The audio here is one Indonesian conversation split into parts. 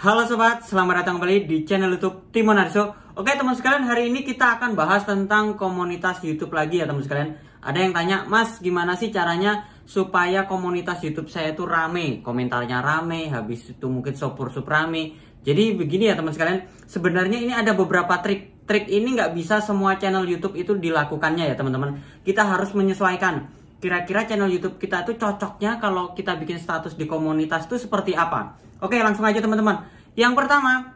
Halo sobat, selamat datang kembali di channel YouTube Timo Narso. Oke teman sekalian, hari ini kita akan bahas tentang komunitas YouTube lagi ya teman sekalian. Ada yang tanya, Mas gimana sih caranya supaya komunitas YouTube saya itu rame, komentarnya rame, habis itu mungkin sub rame. Jadi begini ya teman sekalian, sebenarnya ini ada beberapa trik. Trik ini nggak bisa semua channel YouTube itu dilakukannya ya teman-teman. Kita harus menyesuaikan. Kira-kira channel YouTube kita itu cocoknya kalau kita bikin status di komunitas itu seperti apa? Oke, langsung aja teman-teman. Yang pertama,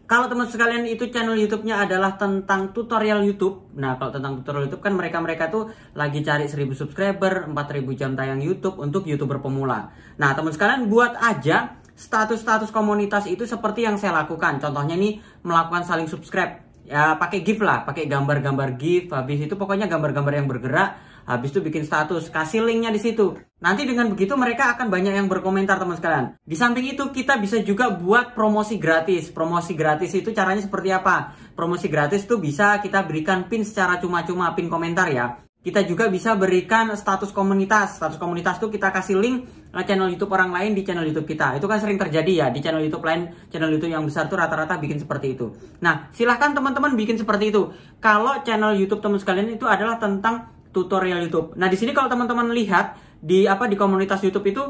kalau teman sekalian itu channel YouTube-nya adalah tentang tutorial YouTube. Nah, kalau tentang tutorial YouTube kan mereka tuh lagi cari 1000 subscriber, 4000 jam tayang YouTube untuk YouTuber pemula. Nah, teman sekalian buat aja status-status komunitas itu seperti yang saya lakukan. Contohnya nih, melakukan saling subscribe. Ya, pakai GIF lah, pakai gambar-gambar GIF. Habis itu pokoknya gambar-gambar yang bergerak. Habis itu bikin status, kasih linknya di situ. Nanti dengan begitu mereka akan banyak yang berkomentar teman sekalian. Di samping itu kita bisa juga buat promosi gratis. Promosi gratis itu caranya seperti apa? Promosi gratis itu bisa kita berikan pin secara cuma-cuma, pin komentar ya. Kita juga bisa berikan status komunitas. Status komunitas itu kita kasih link channel YouTube orang lain di channel YouTube kita. Itu kan sering terjadi ya di channel YouTube lain, channel YouTube yang besar tuh rata-rata bikin seperti itu. Nah, silahkan teman-teman bikin seperti itu. Kalau channel YouTube teman sekalian itu adalah tentang tutorial YouTube. Nah, di sini kalau teman-teman lihat di komunitas YouTube itu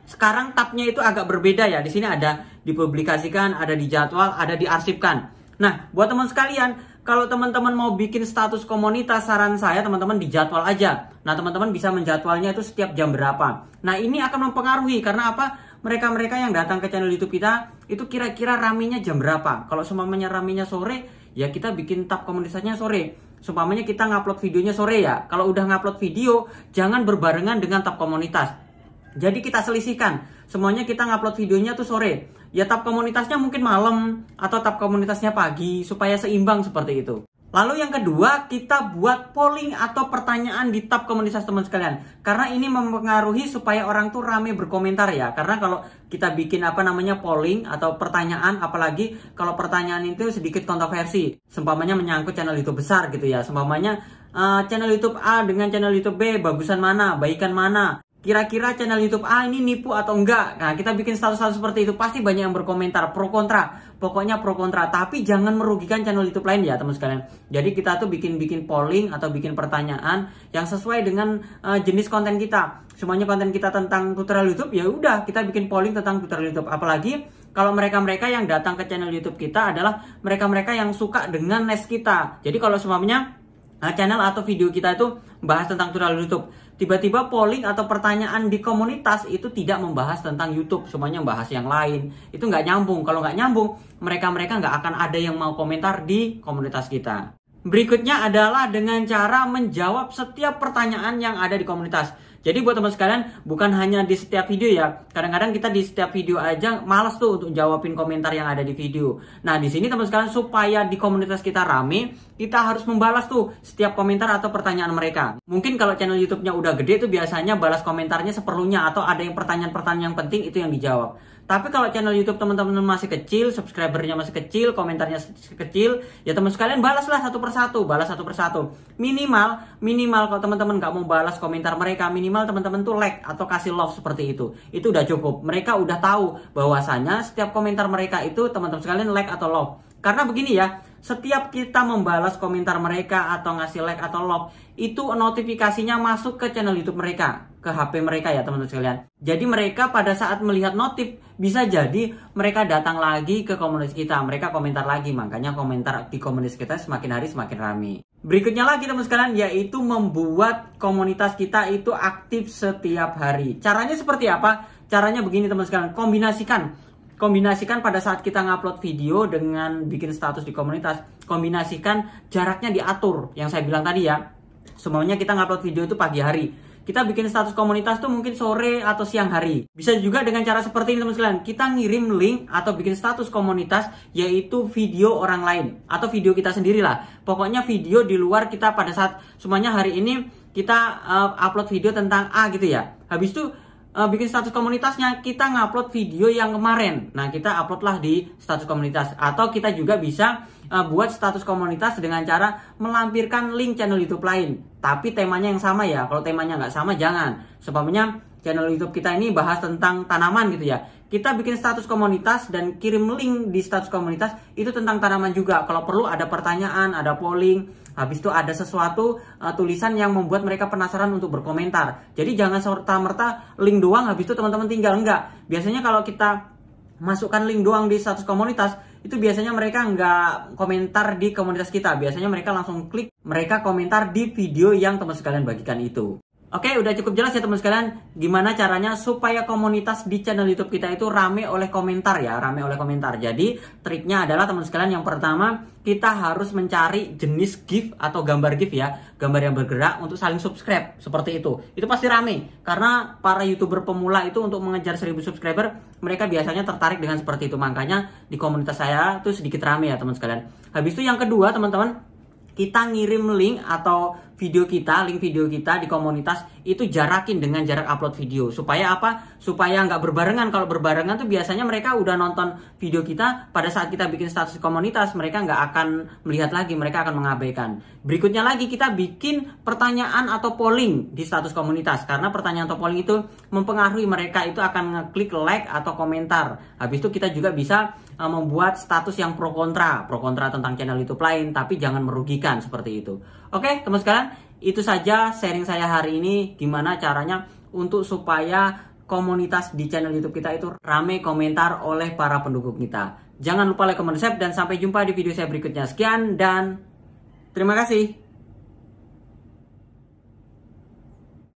sekarang tabnya itu agak berbeda ya. Di sini ada dipublikasikan, ada dijadwal, ada diarsipkan. Nah, buat teman sekalian, kalau teman-teman mau bikin status komunitas, saran saya teman-teman dijadwal aja. Nah, teman-teman bisa menjadwalnya itu setiap jam berapa. Nah, ini akan mempengaruhi karena apa? Mereka-mereka yang datang ke channel YouTube kita itu kira-kira ramenya jam berapa. Kalau semuanya ramenya sore, ya kita bikin tab komunitasnya sore. Seumpamanya kita ngupload videonya sore ya. Kalau udah ngupload video, jangan berbarengan dengan tab komunitas. Jadi kita selisihkan. Semuanya kita ngupload videonya tuh sore. Ya tab komunitasnya mungkin malam atau tab komunitasnya pagi supaya seimbang seperti itu. Lalu yang kedua, kita buat polling atau pertanyaan di tab komunitas teman sekalian. Karena ini mempengaruhi supaya orang tuh rame berkomentar ya. Karena kalau kita bikin polling atau pertanyaan, apalagi kalau pertanyaan itu sedikit kontroversi. Seumpamanya menyangkut channel YouTube besar gitu ya. Seumpamanya channel YouTube A dengan channel YouTube B, bagusan mana, baikan mana. Kira-kira channel YouTube A ini nipu atau enggak? Nah, kita bikin status-status seperti itu. Pasti banyak yang berkomentar, pro kontra. Pokoknya pro kontra. Tapi jangan merugikan channel YouTube lain ya teman sekalian. Jadi kita tuh bikin polling atau bikin pertanyaan yang sesuai dengan jenis konten kita. Semuanya konten kita tentang tutorial YouTube, ya udah kita bikin polling tentang tutorial YouTube. Apalagi kalau mereka-mereka yang datang ke channel YouTube kita adalah mereka-mereka yang suka dengan niche kita. Jadi kalau semuanya channel atau video kita itu bahas tentang tutorial YouTube, tiba-tiba polling atau pertanyaan di komunitas itu tidak membahas tentang YouTube, semuanya membahas yang lain, itu nggak nyambung. Kalau nggak nyambung, mereka nggak akan ada yang mau komentar di komunitas kita. Berikutnya adalah dengan cara menjawab setiap pertanyaan yang ada di komunitas. Jadi buat teman sekalian, bukan hanya di setiap video ya. Kadang-kadang kita di setiap video aja malas tuh untuk jawabin komentar yang ada di video. Nah, di sini teman sekalian, supaya di komunitas kita rame, kita harus membalas tuh setiap komentar atau pertanyaan mereka. Mungkin kalau channel YouTube-nya udah gede tuh biasanya balas komentarnya seperlunya, atau ada yang pertanyaan-pertanyaan yang penting itu yang dijawab. Tapi kalau channel YouTube teman-teman masih kecil, subscribernya masih kecil, komentarnya kecil, ya teman sekalian balaslah satu persatu, balas satu persatu. Minimal kalau teman-teman nggak mau balas komentar mereka, minimal teman-teman tuh like atau kasih love seperti itu. Itu udah cukup. Mereka udah tahu bahwasanya setiap komentar mereka itu teman-teman sekalian like atau love. Karena begini ya, setiap kita membalas komentar mereka atau ngasih like atau love, itu notifikasinya masuk ke channel YouTube mereka, ke HP mereka ya teman-teman sekalian. Jadi mereka pada saat melihat notif, bisa jadi mereka datang lagi ke komunitas kita, mereka komentar lagi. Makanya komentar di komunitas kita semakin hari semakin ramai. Berikutnya lagi teman sekalian, yaitu membuat komunitas kita itu aktif setiap hari. Caranya seperti apa? Caranya begini teman sekalian, kombinasikan pada saat kita ngupload video dengan bikin status di komunitas. Kombinasikan jaraknya diatur. Yang saya bilang tadi ya, semuanya kita ngupload video itu pagi hari. Kita bikin status komunitas tuh mungkin sore atau siang hari. Bisa juga dengan cara seperti ini teman sekalian. Kita ngirim link atau bikin status komunitas yaitu video orang lain atau video kita sendiri lah. Pokoknya video di luar kita pada saat semuanya hari ini kita upload video tentang A gitu ya. Habis itu bikin status komunitasnya, kita ngupload video yang kemarin. Nah, kita upload lah di status komunitas. Atau kita juga bisa buat status komunitas dengan cara melampirkan link channel YouTube lain. Tapi temanya yang sama ya. Kalau temanya nggak sama, jangan. Sebabnya channel YouTube kita ini bahas tentang tanaman gitu ya. kita bikin status komunitas dan kirim link di status komunitas itu tentang tanaman juga. Kalau perlu ada pertanyaan, ada polling, habis itu ada sesuatu tulisan yang membuat mereka penasaran untuk berkomentar. Jadi jangan serta-merta link doang habis itu teman-teman tinggal, enggak. Biasanya kalau kita masukkan link doang di status komunitas, itu biasanya mereka nggak komentar di komunitas kita. Biasanya mereka langsung klik, mereka komentar di video yang teman sekalian bagikan itu. Oke, udah cukup jelas ya teman sekalian gimana caranya supaya komunitas di channel YouTube kita itu rame oleh komentar ya, rame oleh komentar. Jadi triknya adalah teman sekalian yang pertama kita harus mencari jenis GIF atau gambar GIF ya, gambar yang bergerak untuk saling subscribe seperti itu. Itu pasti rame karena para YouTuber pemula itu untuk mengejar 1000 subscriber mereka biasanya tertarik dengan seperti itu. Makanya di komunitas saya itu sedikit rame ya teman sekalian. Habis itu yang kedua teman-teman, kita ngirim link atau video kita, link video kita di komunitas itu jarakin dengan jarak upload video. Supaya apa? Supaya nggak berbarengan. Kalau berbarengan tuh biasanya mereka udah nonton video kita, pada saat kita bikin status komunitas mereka nggak akan melihat lagi, mereka akan mengabaikan. Berikutnya lagi kita bikin pertanyaan atau polling di status komunitas. Karena pertanyaan atau polling itu mempengaruhi mereka itu akan ngeklik like atau komentar. Habis itu kita juga bisa membuat status yang pro kontra tentang channel YouTube lain, tapi jangan merugikan seperti itu. Oke, teman sekalian, itu saja sharing saya hari ini gimana caranya untuk supaya komunitas di channel YouTube kita itu rame komentar oleh para pendukung kita. Jangan lupa like, comment, subscribe, dan sampai jumpa di video saya berikutnya. Sekian dan terima kasih.